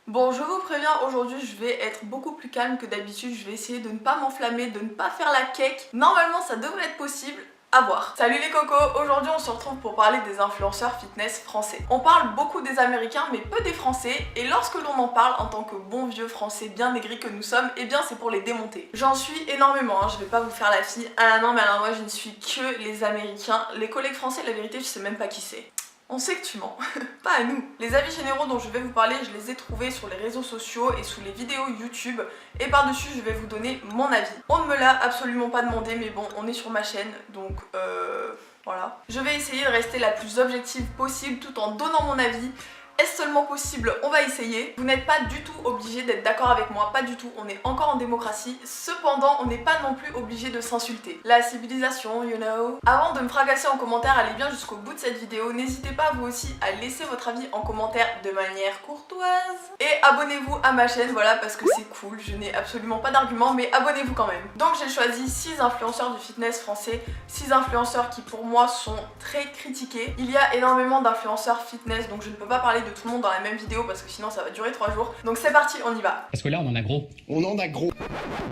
Bon, je vous préviens, aujourd'hui je vais être beaucoup plus calme que d'habitude, je vais essayer de ne pas m'enflammer, de ne pas faire la cake. Normalement ça devrait être possible. À voir. Salut les cocos, aujourd'hui on se retrouve pour parler des influenceurs fitness français. On parle beaucoup des américains mais peu des français, et lorsque l'on en parle en tant que bons vieux français bien aigris que nous sommes, eh bien c'est pour les démonter. J'en suis énormément, je vais pas vous faire la fille. Ah non mais alors moi je ne suis que les américains. Les collègues français, la vérité je sais même pas qui c'est. On sait que tu mens, pas à nous. Les avis généraux dont je vais vous parler, je les ai trouvés sur les réseaux sociaux et sous les vidéos YouTube, et par-dessus je vais vous donner mon avis. On ne me l'a absolument pas demandé, mais bon, on est sur ma chaîne, donc voilà. Je vais essayer de rester la plus objective possible tout en donnant mon avis. Est-ce seulement possible? On va essayer. Vous n'êtes pas du tout obligé d'être d'accord avec moi, pas du tout, on est encore en démocratie. Cependant, on n'est pas non plus obligé de s'insulter. La civilisation, you know. Avant de me fracasser en commentaire, allez bien jusqu'au bout de cette vidéo. N'hésitez pas vous aussi à laisser votre avis en commentaire de manière courtoise. Et abonnez-vous à ma chaîne, voilà, parce que c'est cool. Je n'ai absolument pas d'argument, mais abonnez-vous quand même. Donc j'ai choisi 6 influenceurs du fitness français, 6 influenceurs qui pour moi sont très critiqués. Il y a énormément d'influenceurs fitness, donc je ne peux pas parler de tout le monde dans la même vidéo parce que sinon ça va durer 3 jours. Donc c'est parti, on y va. Parce que là on en a gros. On en a gros.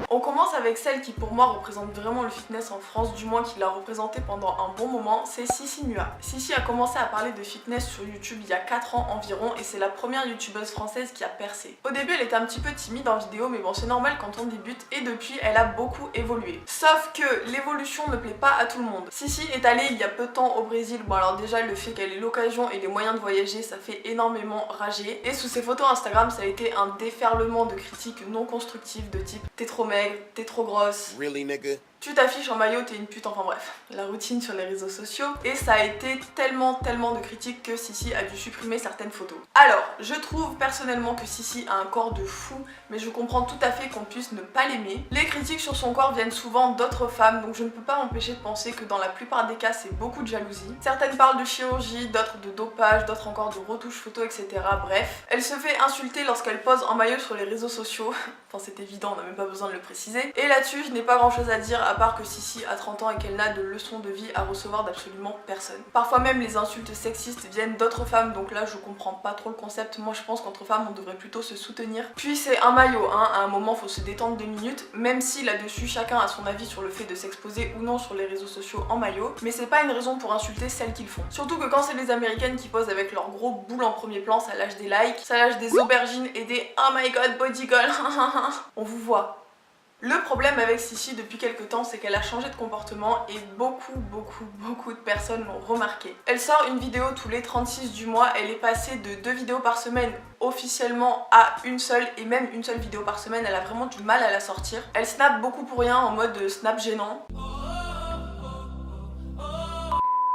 On commence avec celle qui pour moi représente vraiment le fitness en France, du moins qui l'a représenté pendant un bon moment, c'est Sissi Mua. Sissi a commencé à parler de fitness sur YouTube il y a 4 ans environ et c'est la première youtubeuse française qui a percé. Au début elle était un petit peu timide en vidéo, mais bon c'est normal quand on débute, et depuis elle a beaucoup évolué. Sauf que l'évolution ne plaît pas à tout le monde. Sissi est allée il y a peu de temps au Brésil, bon alors déjà le fait qu'elle ait l'occasion et les moyens de voyager ça fait énormément rager, et sous ses photos Instagram ça a été un déferlement de critiques non constructives de type t'es trop maigre, t'es trop grosse, Really, nigga? tu t'affiches en maillot, t'es une pute, enfin bref, la routine sur les réseaux sociaux. Et ça a été tellement de critiques que Sissi a dû supprimer certaines photos. Alors, je trouve personnellement que Sissi a un corps de fou, mais je comprends tout à fait qu'on puisse ne pas l'aimer. Les critiques sur son corps viennent souvent d'autres femmes, donc je ne peux pas m'empêcher de penser que dans la plupart des cas, c'est beaucoup de jalousie. Certaines parlent de chirurgie, d'autres de dopage, d'autres encore de retouches photos, etc. Bref, elle se fait insulter lorsqu'elle pose en maillot sur les réseaux sociaux. Enfin, c'est évident, on n'a même pas besoin de le préciser. Et là-dessus, je n'ai pas grand-chose à dire, à part que Sissi a 30 ans et qu'elle n'a de leçons de vie à recevoir d'absolument personne. Parfois même les insultes sexistes viennent d'autres femmes, donc là je comprends pas trop le concept. Moi je pense qu'entre femmes on devrait plutôt se soutenir. Puis c'est un maillot, à un moment faut se détendre 2 minutes, même si là-dessus chacun a son avis sur le fait de s'exposer ou non sur les réseaux sociaux en maillot, mais c'est pas une raison pour insulter celles qui le font. Surtout que quand c'est les américaines qui posent avec leur gros boule en premier plan, ça lâche des likes, ça lâche des aubergines et des oh my god body girl, on vous voit. Le problème avec Sissi depuis quelques temps, c'est qu'elle a changé de comportement et beaucoup de personnes l'ont remarqué. Elle sort une vidéo tous les 36 du mois, elle est passée de 2 vidéos par semaine officiellement à une seule, et même une seule vidéo par semaine, elle a vraiment du mal à la sortir. Elle snap beaucoup pour rien en mode snap gênant.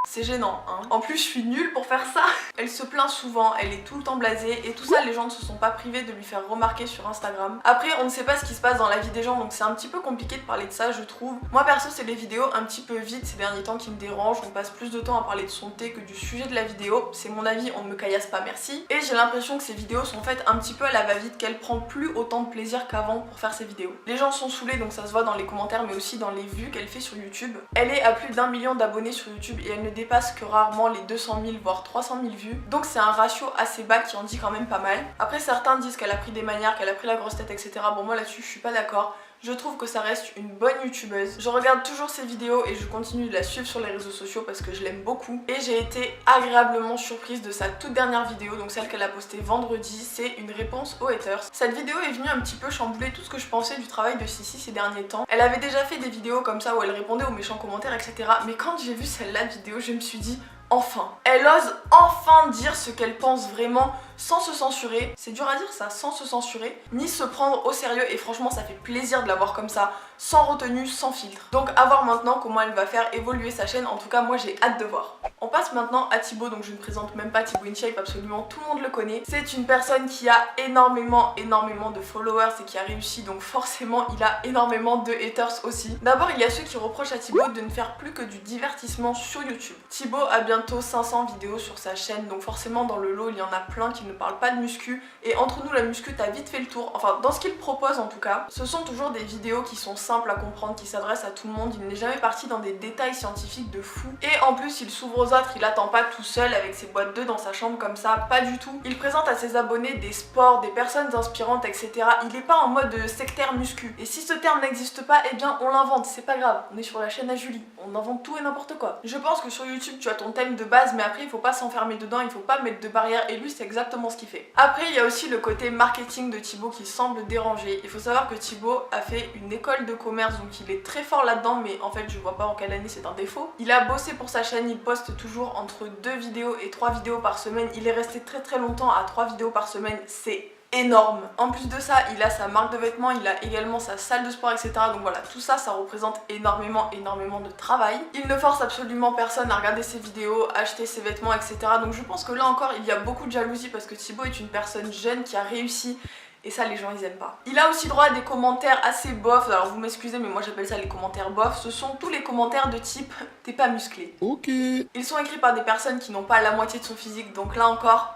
C'est gênant, hein. En plus, je suis nulle pour faire ça. Elle se plaint souvent, elle est tout le temps blasée, et tout ça, les gens ne se sont pas privés de lui faire remarquer sur Instagram. Après, on ne sait pas ce qui se passe dans la vie des gens, donc c'est un petit peu compliqué de parler de ça, je trouve. Moi, perso, c'est les vidéos un petit peu vides ces derniers temps qui me dérangent. On passe plus de temps à parler de son thé que du sujet de la vidéo. C'est mon avis, on ne me caillasse pas, merci. Et j'ai l'impression que ces vidéos sont faites un petit peu à la va-vite, qu'elle prend plus autant de plaisir qu'avant pour faire ses vidéos. Les gens sont saoulés, donc ça se voit dans les commentaires, mais aussi dans les vues qu'elle fait sur YouTube. Elle est à plus d'1 million d'abonnés sur YouTube et elle ne dépasse que rarement les 200 000 voire 300 000 vues, donc c'est un ratio assez bas qui en dit quand même pas mal. Après certains disent qu'elle a pris des manières, qu'elle a pris la grosse tête, etc. Bon, moi là-dessus je suis pas d'accord. Je trouve que ça reste une bonne youtubeuse. Je regarde toujours ses vidéos et je continue de la suivre sur les réseaux sociaux parce que je l'aime beaucoup. Et j'ai été agréablement surprise de sa toute dernière vidéo, donc celle qu'elle a postée vendredi, c'est une réponse aux haters. Cette vidéo est venue un petit peu chambouler tout ce que je pensais du travail de Sissi ces derniers temps. Elle avait déjà fait des vidéos comme ça où elle répondait aux méchants commentaires, etc. Mais quand j'ai vu celle-là de vidéo, je me suis dit enfin, elle ose enfin dire ce qu'elle pense vraiment sans se censurer. C'est dur à dire ça, sans se censurer, ni se prendre au sérieux, et franchement ça fait plaisir de la voir comme ça, sans retenue, sans filtre. Donc à voir maintenant comment elle va faire évoluer sa chaîne, en tout cas moi j'ai hâte de voir. On passe maintenant à Thibaut, donc je ne présente même pas Thibaut InShape, absolument tout le monde le connaît. C'est une personne qui a énormément de followers et qui a réussi, donc forcément il a énormément de haters aussi. D'abord il y a ceux qui reprochent à Thibaut de ne faire plus que du divertissement sur YouTube. Thibaut a bientôt 500 vidéos sur sa chaîne, donc forcément dans le lot il y en a plein qui ne parle pas de muscu, et entre nous la muscu t'as vite fait le tour, enfin dans ce qu'il propose en tout cas. Ce sont toujours des vidéos qui sont simples à comprendre, qui s'adressent à tout le monde, il n'est jamais parti dans des détails scientifiques de fou, et en plus il s'ouvre aux autres, il attend pas tout seul avec ses boîtes d'œufs dans sa chambre comme ça, pas du tout. Il présente à ses abonnés des sports, des personnes inspirantes, etc. Il est pas en mode sectaire muscu, et si ce terme n'existe pas, eh bien on l'invente, c'est pas grave, on est sur la chaîne à Julie, on invente tout et n'importe quoi. Je pense que sur YouTube tu as ton thème de base, mais après il faut pas s'enfermer dedans, il faut pas mettre de barrières, et lui c'est exactement ce qu'il fait. Après il y a aussi le côté marketing de Thibaut qui semble déranger. Il faut savoir que Thibaut a fait une école de commerce, donc il est très fort là-dedans, mais en fait je vois pas en quelle année c'est un défaut. Il a bossé pour sa chaîne, il poste toujours entre 2 vidéos et 3 vidéos par semaine, il est resté très longtemps à 3 vidéos par semaine, c'est énorme. En plus de ça, il a sa marque de vêtements, il a également sa salle de sport, etc. Donc voilà, tout ça, ça représente énormément de travail. Il ne force absolument personne à regarder ses vidéos, acheter ses vêtements, etc. Donc je pense que là encore, il y a beaucoup de jalousie parce que Thibaut est une personne jeune qui a réussi. Et ça, les gens, ils aiment pas. Il a aussi droit à des commentaires assez bof. Alors vous m'excusez, mais moi j'appelle ça les commentaires bof. Ce sont tous les commentaires de type « t'es pas musclé ». Ok. Ils sont écrits par des personnes qui n'ont pas la moitié de son physique. Donc là encore,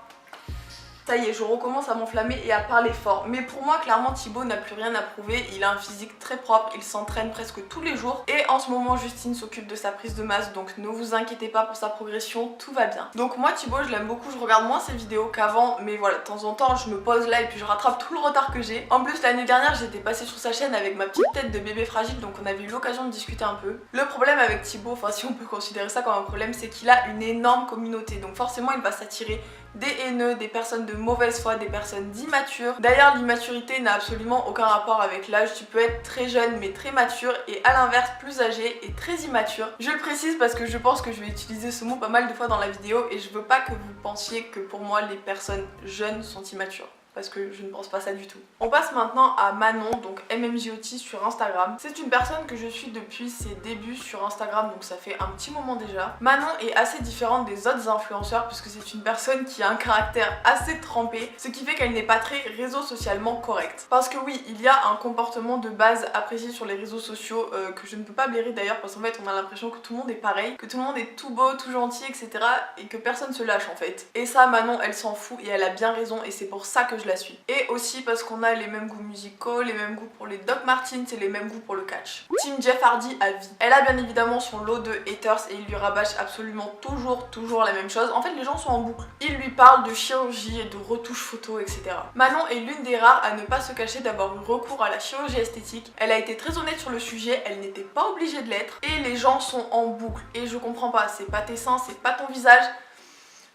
ça y est, je recommence à m'enflammer et à parler fort. Mais pour moi, clairement, Thibaut n'a plus rien à prouver. Il a un physique très propre, il s'entraîne presque tous les jours. Et en ce moment, Justine s'occupe de sa prise de masse, donc ne vous inquiétez pas pour sa progression, tout va bien. Donc moi, Thibaut, je l'aime beaucoup, je regarde moins ses vidéos qu'avant, mais voilà, de temps en temps, je me pose là et puis je rattrape tout le retard que j'ai. En plus, l'année dernière, j'étais passée sur sa chaîne avec ma petite tête de bébé fragile, donc on avait eu l'occasion de discuter un peu. Le problème avec Thibaut, enfin si on peut considérer ça comme un problème, c'est qu'il a une énorme communauté, donc forcément, il va s'attirer des haineux, des personnes de mauvaise foi, des personnes d'immatures. D'ailleurs, l'immaturité n'a absolument aucun rapport avec l'âge. Tu peux être très jeune mais très mature, et à l'inverse plus âgé et très immature. Je le précise parce que je pense que je vais utiliser ce mot pas mal de fois dans la vidéo, et je veux pas que vous pensiez que pour moi les personnes jeunes sont immatures, parce que je ne pense pas ça du tout. On passe maintenant à Manon, donc MMJOT sur Instagram. C'est une personne que je suis depuis ses débuts sur Instagram, donc ça fait un petit moment déjà. Manon est assez différente des autres influenceurs puisque c'est une personne qui a un caractère assez trempé, ce qui fait qu'elle n'est pas très réseau socialement correcte. Parce que oui, il y a un comportement de base apprécié sur les réseaux sociaux que je ne peux pas blairer d'ailleurs, parce qu'en fait on a l'impression que tout le monde est pareil, que tout le monde est tout beau, tout gentil, etc. et que personne se lâche en fait. Et ça, Manon, elle s'en fout et elle a bien raison, et c'est pour ça que je la suis. Et aussi parce qu'on a les mêmes goûts musicaux, les mêmes goûts pour les Doc Martens et les mêmes goûts pour le catch. Team Jeff Hardy à vie. Elle a bien évidemment son lot de haters et il lui rabâche absolument toujours la même chose. En fait, les gens sont en boucle. Ils lui parlent de chirurgie et de retouches photos, etc. Manon est l'une des rares à ne pas se cacher d'avoir eu recours à la chirurgie esthétique. Elle a été très honnête sur le sujet, elle n'était pas obligée de l'être, et les gens sont en boucle. Et je comprends pas, c'est pas tes seins, c'est pas ton visage,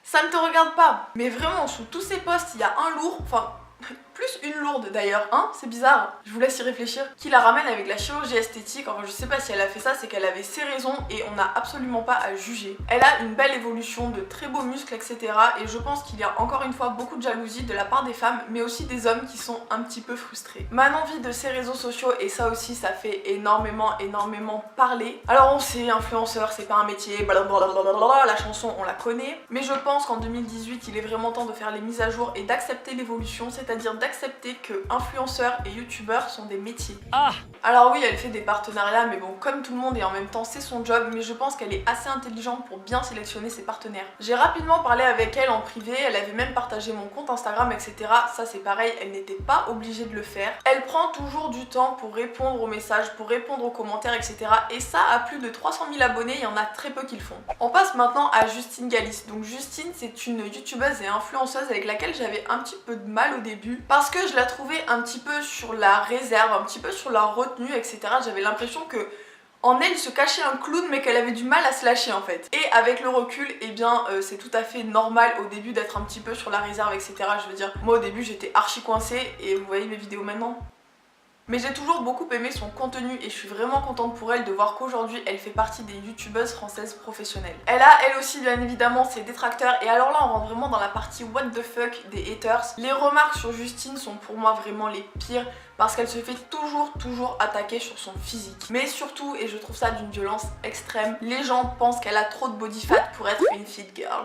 ça ne te regarde pas. Mais vraiment, sous tous ces posts, il y a un lourd, enfin plus une lourde d'ailleurs, hein, c'est bizarre, je vous laisse y réfléchir, qui la ramène avec la chirurgie esthétique. Enfin je sais pas si elle a fait ça, c'est qu'elle avait ses raisons et on n'a absolument pas à juger. Elle a une belle évolution, de très beaux muscles, etc. et je pense qu'il y a encore une fois beaucoup de jalousie de la part des femmes, mais aussi des hommes qui sont un petit peu frustrés. Manon vit de ses réseaux sociaux et ça aussi ça fait énormément parler. Alors on sait, influenceur c'est pas un métier, blablabla, la chanson on la connaît, mais je pense qu'en 2018 il est vraiment temps de faire les mises à jour et d'accepter l'évolution, c'est-à-dire d'accepter que influenceurs et youtubeurs sont des métiers. Ah. Alors oui, elle fait des partenariats, mais bon, comme tout le monde, et en même temps c'est son job, mais je pense qu'elle est assez intelligente pour bien sélectionner ses partenaires. J'ai rapidement parlé avec elle en privé, elle avait même partagé mon compte Instagram, etc. Ça c'est pareil, elle n'était pas obligée de le faire. Elle prend toujours du temps pour répondre aux messages, pour répondre aux commentaires, etc. Et ça, à plus de 300 000 abonnés, il y en a très peu qui le font. On passe maintenant à Justine Galis. Donc Justine, c'est une youtubeuse et influenceuse avec laquelle j'avais un petit peu de mal au début, parce que je la trouvais un petit peu sur la réserve, un petit peu sur la retenue, etc. J'avais l'impression que en elle se cachait un clown, mais qu'elle avait du mal à se lâcher en fait. Et avec le recul, eh bien c'est tout à fait normal au début d'être un petit peu sur la réserve, etc. Je veux dire, moi au début j'étais archi coincée, et vous voyez mes vidéos maintenant. Mais j'ai toujours beaucoup aimé son contenu et je suis vraiment contente pour elle de voir qu'aujourd'hui elle fait partie des youtubeuses françaises professionnelles. Elle a elle aussi bien évidemment ses détracteurs, et alors là on rentre vraiment dans la partie what the fuck des haters. Les remarques sur Justine sont pour moi vraiment les pires parce qu'elle se fait toujours attaquer sur son physique. Mais surtout, et je trouve ça d'une violence extrême, les gens pensent qu'elle a trop de body fat pour être une fit girl.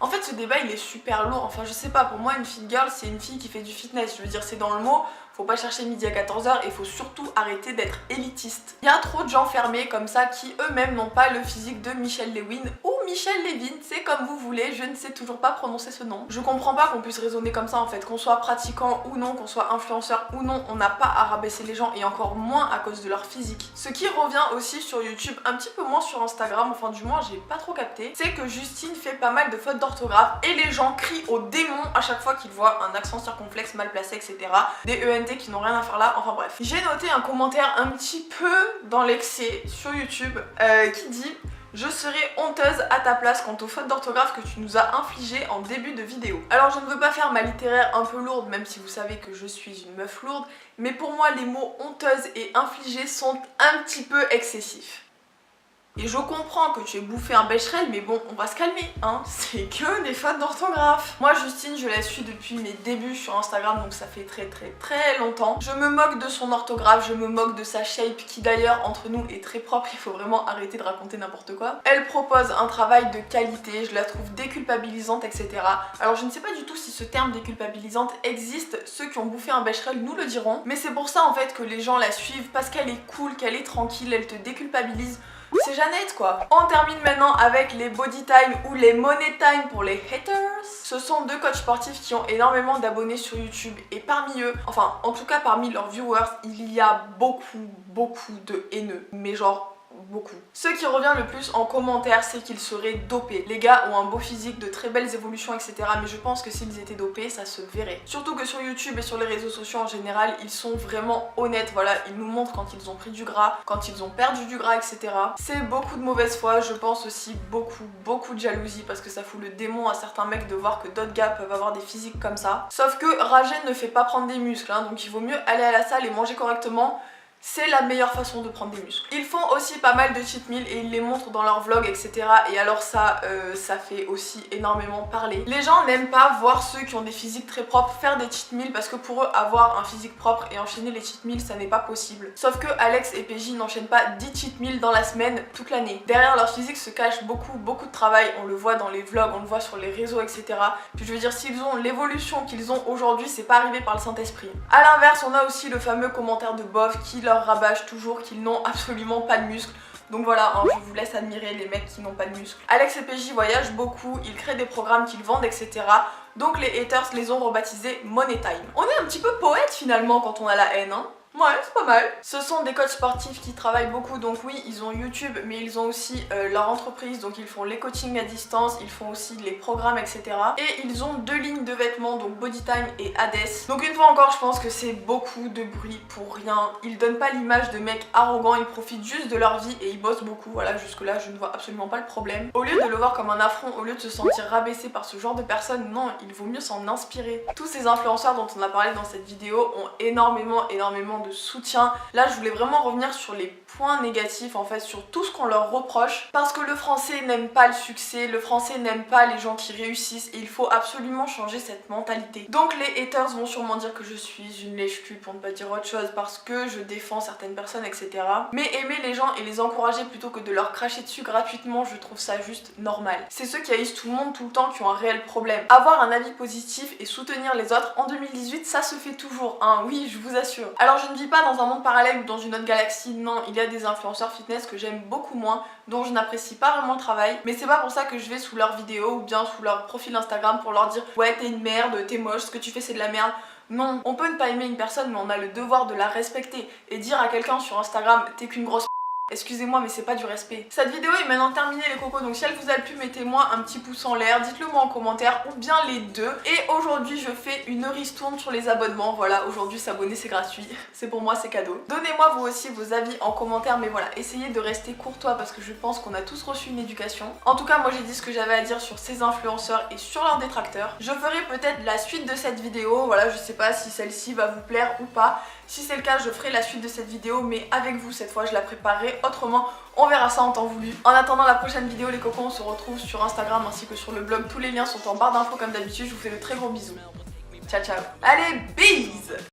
En fait ce débat il est super lourd, enfin je sais pas, pour moi une fit girl c'est une fille qui fait du fitness, je veux dire c'est dans le mot, faut pas chercher midi à 14h et faut surtout arrêter d'être élitiste. Il y a trop de gens fermés comme ça qui eux-mêmes n'ont pas le physique de Michel Lewin ou Michel Levin, c'est comme vous voulez, je ne sais toujours pas prononcer ce nom. Je comprends pas qu'on puisse raisonner comme ça en fait, qu'on soit pratiquant ou non, qu'on soit influenceur ou non, on n'a pas à rabaisser les gens et encore moins à cause de leur physique. Ce qui revient aussi sur YouTube, un petit peu moins sur Instagram, enfin du moins j'ai pas trop capté, c'est que Justine fait pas mal de fautes d'orthographe et les gens crient au démon à chaque fois qu'ils voient un accent circonflexe mal placé, etc. Des ENT qui n'ont rien à faire là, enfin bref. J'ai noté un commentaire un petit peu dans l'excès sur YouTube qui dit: je serais honteuse à ta place quant aux fautes d'orthographe que tu nous as infligées en début de vidéo. Alors je ne veux pas faire ma littéraire un peu lourde, même si vous savez que je suis une meuf lourde, mais pour moi les mots honteuse et infligée sont un petit peu excessifs. Et je comprends que tu aies bouffé un Becherel, mais bon, on va se calmer, hein, c'est que des fautes d'orthographe. Moi, Justine, je la suis depuis mes débuts sur Instagram, donc ça fait très longtemps. Je me moque de son orthographe, je me moque de sa shape, qui d'ailleurs, entre nous, est très propre, il faut vraiment arrêter de raconter n'importe quoi. Elle propose un travail de qualité, je la trouve déculpabilisante, etc. Alors, je ne sais pas du tout si ce terme déculpabilisante existe, ceux qui ont bouffé un Becherel nous le diront, mais c'est pour ça, en fait, que les gens la suivent, parce qu'elle est cool, qu'elle est tranquille, elle te déculpabilise. C'est Jeannette quoi. On termine maintenant avec les body time ou les money time pour les haters. Ce sont deux coachs sportifs qui ont énormément d'abonnés sur YouTube et parmi eux, enfin en tout cas parmi leurs viewers, il y a beaucoup de haineux. Mais genre beaucoup. Ce qui revient le plus en commentaire, c'est qu'ils seraient dopés. Les gars ont un beau physique, de très belles évolutions, etc. Mais je pense que s'ils étaient dopés, ça se verrait. Surtout que sur YouTube et sur les réseaux sociaux en général, ils sont vraiment honnêtes. Voilà, ils nous montrent quand ils ont pris du gras, quand ils ont perdu du gras, etc. C'est beaucoup de mauvaise foi. Je pense aussi beaucoup de jalousie parce que ça fout le démon à certains mecs de voir que d'autres gars peuvent avoir des physiques comme ça. Sauf que rager ne fait pas prendre des muscles, hein, donc il vaut mieux aller à la salle et manger correctement. C'est la meilleure façon de prendre des muscles. Ils font aussi pas mal de cheat meals et ils les montrent dans leurs vlogs, etc. Et alors ça fait aussi énormément parler. Les gens n'aiment pas voir ceux qui ont des physiques très propres faire des cheat meals parce que pour eux, avoir un physique propre et enchaîner les cheat meals, ça n'est pas possible. Sauf que Alex et PJ n'enchaînent pas 10 cheat meals dans la semaine toute l'année. Derrière leur physique se cache beaucoup de travail. On le voit dans les vlogs, on le voit sur les réseaux, etc. Puis je veux dire, s'ils ont l'évolution qu'ils ont aujourd'hui, c'est pas arrivé par le Saint-Esprit. A l'inverse, on a aussi le fameux commentaire de Bof qui leur rabâche toujours qu'ils n'ont absolument pas de muscles. Donc voilà, hein, je vous laisse admirer les mecs qui n'ont pas de muscles. Alex et PJ voyagent beaucoup, ils créent des programmes qu'ils vendent, etc. Donc les haters les ont rebaptisés Money Time. On est un petit peu poète finalement quand on a la haine, hein. Ouais, c'est pas mal. Ce sont des coachs sportifs qui travaillent beaucoup, donc oui, ils ont YouTube, mais ils ont aussi leur entreprise, donc ils font les coachings à distance, ils font aussi les programmes, etc. Et ils ont deux lignes de vêtements, donc Bodytime et Hades. Donc une fois encore, je pense que c'est beaucoup de bruit pour rien. Ils donnent pas l'image de mecs arrogants, ils profitent juste de leur vie et ils bossent beaucoup. Voilà, jusque-là, je ne vois absolument pas le problème. Au lieu de le voir comme un affront, au lieu de se sentir rabaissé par ce genre de personnes, non, il vaut mieux s'en inspirer. Tous ces influenceurs dont on a parlé dans cette vidéo ont énormément de soutien. Là, je voulais vraiment revenir sur les points négatifs, en fait, sur tout ce qu'on leur reproche, parce que le français n'aime pas le succès, le français n'aime pas les gens qui réussissent et il faut absolument changer cette mentalité. Donc les haters vont sûrement dire que je suis une lèche-cul pour ne pas dire autre chose parce que je défends certaines personnes, etc. Mais aimer les gens et les encourager plutôt que de leur cracher dessus gratuitement, je trouve ça juste normal. C'est ceux qui haïssent tout le monde tout le temps qui ont un réel problème. Avoir un avis positif et soutenir les autres en 2018, ça se fait toujours, hein, oui, je vous assure. Alors je ne vis pas dans un monde parallèle ou dans une autre galaxie, non, il y a des influenceurs fitness que j'aime beaucoup moins, dont je n'apprécie pas vraiment le travail, mais c'est pas pour ça que je vais sous leurs vidéos ou bien sous leur profil Instagram pour leur dire ouais t'es une merde, t'es moche, ce que tu fais c'est de la merde. Non, on peut ne pas aimer une personne mais on a le devoir de la respecter et dire à quelqu'un sur Instagram t'es qu'une grosse excusez-moi mais c'est pas du respect. Cette vidéo est maintenant terminée les cocos, donc si elle vous a plu mettez-moi un petit pouce en l'air, dites-le moi en commentaire ou bien les deux. Et aujourd'hui je fais une ristourne sur les abonnements, voilà, aujourd'hui s'abonner c'est gratuit, c'est pour moi c'est cadeau. Donnez-moi vous aussi vos avis en commentaire, mais voilà, essayez de rester courtois parce que je pense qu'on a tous reçu une éducation. En tout cas moi j'ai dit ce que j'avais à dire sur ces influenceurs et sur leurs détracteurs. Je ferai peut-être la suite de cette vidéo, voilà, je sais pas si celle-ci va vous plaire ou pas. Si c'est le cas, je ferai la suite de cette vidéo, mais avec vous cette fois, je la préparerai autrement. On verra ça en temps voulu. En attendant la prochaine vidéo, les cocos, on se retrouve sur Instagram ainsi que sur le blog. Tous les liens sont en barre d'infos comme d'habitude. Je vous fais de très gros bisous. Ciao, ciao. Allez, bise!